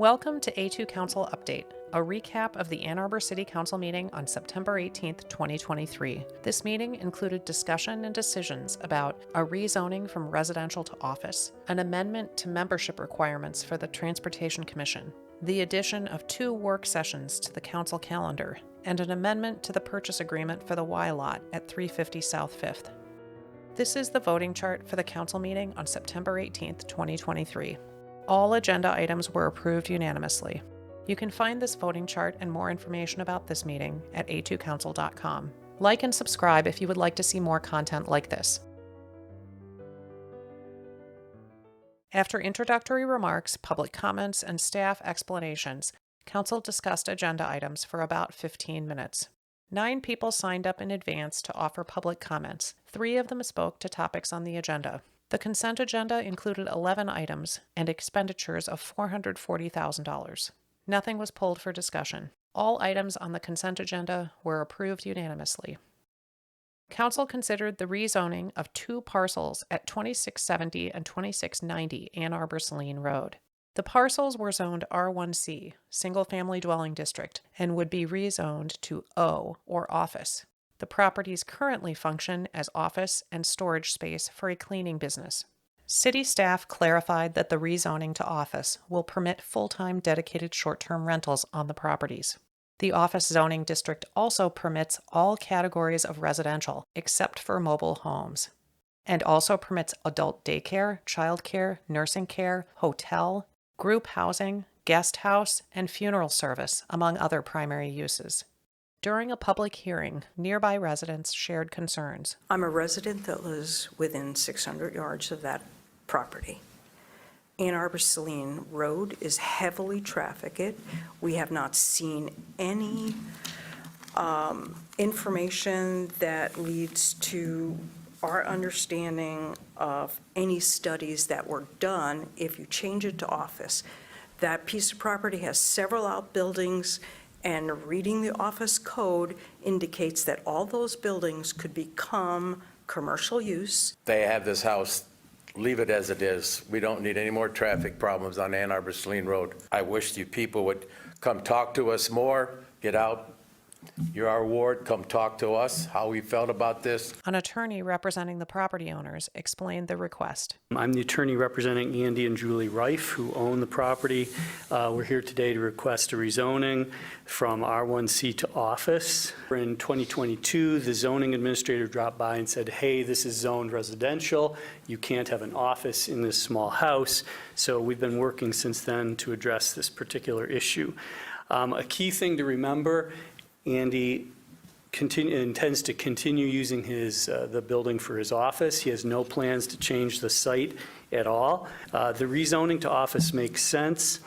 Welcome to A2Council Update, a recap of the Ann Arbor City Council meeting on September 18, 2023. This meeting included discussion and decisions about a rezoning from residential to office, an amendment to membership requirements for the Transportation Commission, the addition of 2 work sessions to the council calendar, and an amendment to the purchase agreement for the Y lot at 350 South 5th. This is the voting chart for the council meeting on September 18, 2023. All agenda items were approved unanimously. You can find this voting chart and more information about this meeting at A2Council.com. Like and subscribe if you would like to see more content like this. After introductory remarks, public comments, and staff explanations, Council discussed agenda items for about 15 minutes. 9 people signed up in advance to offer public comments. 3 of them spoke to topics on the agenda. The consent agenda included 11 items and expenditures of $440,000. Nothing was pulled for discussion. All items on the consent agenda were approved unanimously. Council considered the rezoning of 2 parcels at 2670 and 2690 Ann Arbor-Saline Rd. The parcels were zoned R1C, Single Family Dwelling District, and would be rezoned to O, or office. The properties currently function as office and storage space for a cleaning business. City staff clarified that the rezoning to office will permit full-time dedicated short-term rentals on the properties. The office zoning district also permits all categories of residential except for mobile homes, and also permits adult daycare, childcare, nursing care, hotel, group housing, guest house, and funeral service, among other primary uses. During a public hearing, nearby residents shared concerns. I'm a resident that lives within 600 yards of that property. Ann Arbor-Saline Road is heavily trafficked. We have not seen any information that leads to our understanding of any studies that were done if you change it to office. That piece of property has several outbuildings, and reading the office code indicates that all those buildings could become commercial use. They have this house, leave it as it is. We don't need any more traffic problems on Ann Arbor-Saline Road. I wish you people would come talk to us more, get out. You're our ward, come talk to us, how we felt about this. An attorney representing the property owners explained the request. I'm the attorney representing Andy and Julie Reif, who own the property. We're here today to request a rezoning from R1C to office. In 2022, the zoning administrator dropped by and said, hey, this is zoned residential. You can't have an office in this small house. So we've been working since then to address this particular issue. A key thing to remember, Andy intends to continue using the building for his office. He has no plans to change the site at all. The rezoning to office makes sense,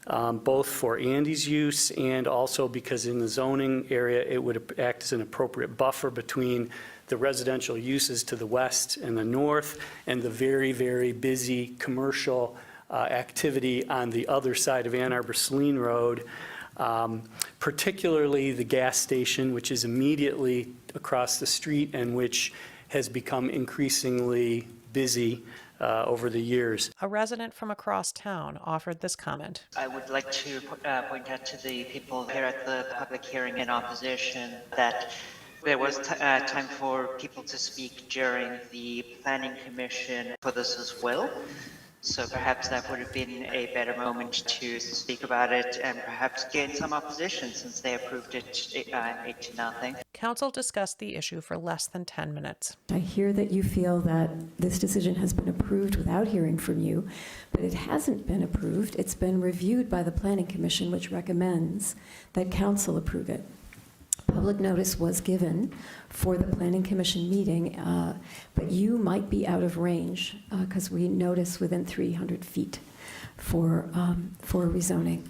both for Andy's use and also because in the zoning area, it would act as an appropriate buffer between the residential uses to the west and the north and the very, very busy commercial activity on the other side of Ann Arbor-Saline Road. Particularly the gas station, which is immediately across the street and which has become increasingly busy over the years. A resident from across town offered this comment. I would like to point out to the people here at the public hearing in opposition that there was time for people to speak during the Planning Commission for this as well. So perhaps that would have been a better moment to speak about it and perhaps gain some opposition since they approved it 8-0. Council discussed the issue for less than 10 minutes. I hear that you feel that this decision has been approved without hearing from you, but it hasn't been approved. It's been reviewed by the Planning Commission, which recommends that Council approve it. Public notice was given for the Planning Commission meeting, but you might be out of range because we notice within 300 feet for rezoning.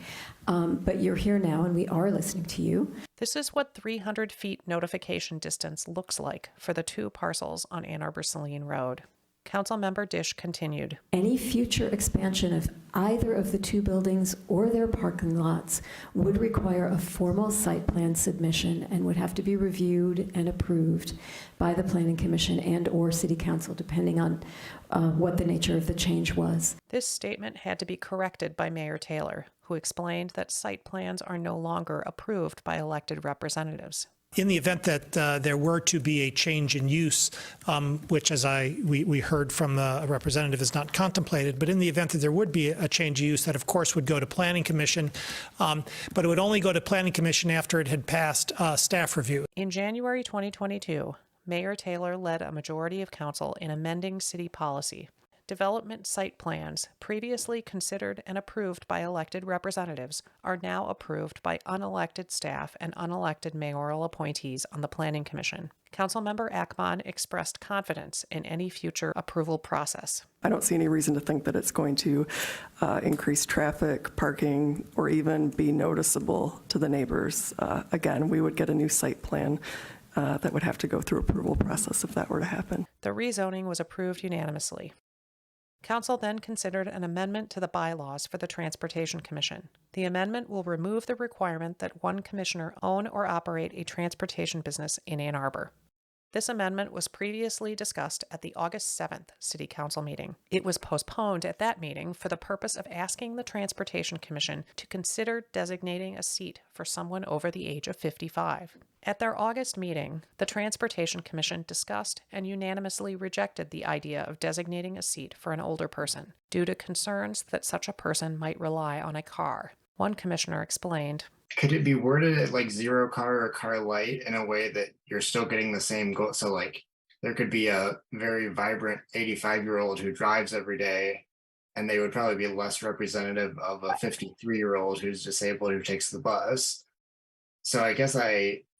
But you're here now and we are listening to you. This is what 300 feet notification distance looks like for the 2 parcels on Ann Arbor-Saline Road. Councilmember Dish continued. Any future expansion of either of the 2 buildings or their parking lots would require a formal site plan submission and would have to be reviewed and approved by the Planning Commission and or City Council, depending on what the nature of the change was. This statement had to be corrected by Mayor Taylor, who explained that site plans are no longer approved by elected representatives. In the event that there were to be a change in use, which as we heard from the representative is not contemplated, but in the event that there would be a change of use, that of course would go to Planning Commission, but it would only go to Planning Commission after it had passed staff review. In January 2022, Mayor Taylor led a majority of council in amending city policy. Development site plans, previously considered and approved by elected representatives, are now approved by unelected staff and unelected mayoral appointees on the Planning Commission. Councilmember Ackman expressed confidence in any future approval process. I don't see any reason to think that it's going to increase traffic, parking, or even be noticeable to the neighbors. Again, we would get a new site plan that would have to go through approval process if that were to happen. The rezoning was approved unanimously. Council then considered an amendment to the bylaws for the Transportation Commission. The amendment will remove the requirement that one commissioner own or operate a transportation business in Ann Arbor. This amendment was previously discussed at the August 7th City Council meeting. It was postponed at that meeting for the purpose of asking the Transportation Commission to consider designating a seat for someone over the age of 55. At their August meeting, the Transportation Commission discussed and unanimously rejected the idea of designating a seat for an older person due to concerns that such a person might rely on a car. One commissioner explained, "Could it be worded at like 0 car or car light in a way that you're still getting the same goal?" So like there could be a very vibrant 85-year-old who drives every day, and they would probably be less representative of a 53-year-old who's disabled who takes the bus. So I guess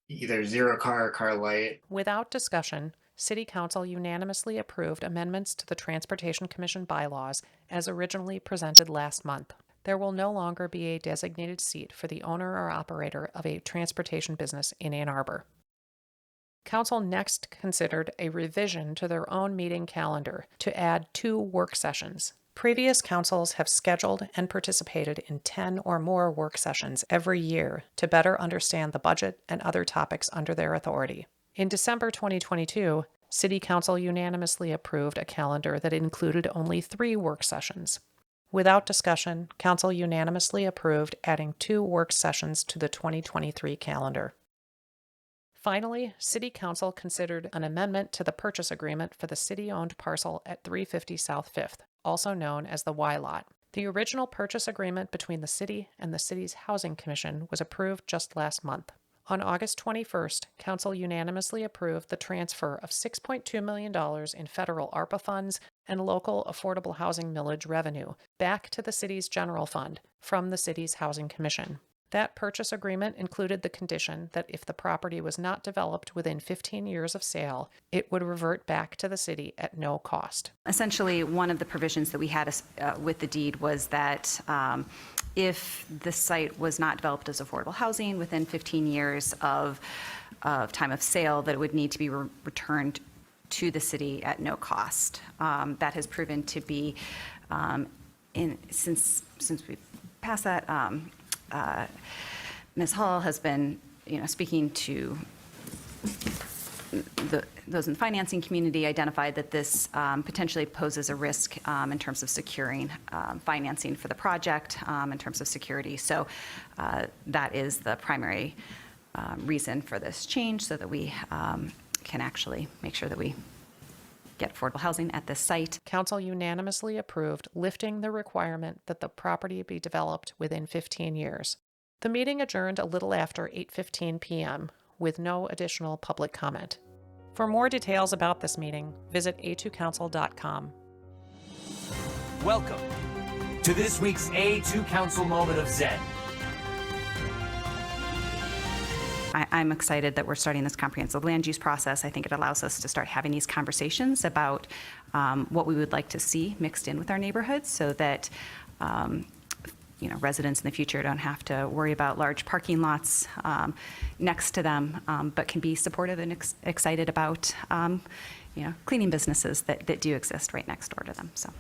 either 0 car or car light. Without discussion, City Council unanimously approved amendments to the Transportation Commission bylaws as originally presented last month. There will no longer be a designated seat for the owner or operator of a transportation business in Ann Arbor. Council next considered a revision to their own meeting calendar to add 2 work sessions. Previous councils have scheduled and participated in 10 or more work sessions every year to better understand the budget and other topics under their authority. In December 2022, City Council unanimously approved a calendar that included only 3 work sessions. Without discussion, Council unanimously approved adding 2 work sessions to the 2023 calendar. Finally, City Council considered an amendment to the purchase agreement for the city-owned parcel at 350 South 5th, also known as the Y Lot. The original purchase agreement between the city and the city's Housing Commission was approved just last month. On August 21st, Council unanimously approved the transfer of $6.2 million in federal ARPA funds and local affordable housing millage revenue back to the city's general fund from the city's Housing Commission. That purchase agreement included the condition that if the property was not developed within 15 years of sale, it would revert back to the city at no cost. Essentially, one of the provisions that we had with the deed was that if the site was not developed as affordable housing within 15 years of time of sale, that it would need to be returned to the city at no cost. That has proven to be, since we passed that, Ms. Hall has been, speaking to those in the financing community, identified that this potentially poses a risk in terms of securing financing for the project, in terms of security. So that is the primary reason for this change, so that we can actually make sure that we get affordable housing at this site. Council unanimously approved lifting the requirement that the property be developed within 15 years. The meeting adjourned a little after 8:15 p.m. with no additional public comment. For more details about this meeting, visit A2Council.com. Welcome to this week's A2Council Moment of Zen. I'm excited that we're starting this comprehensive land use process. I think it allows us to start having these conversations about what we would like to see mixed in with our neighborhoods, so that residents in the future don't have to worry about large parking lots next to them, but can be supportive and excited about cleaning businesses that do exist right next door to them. So.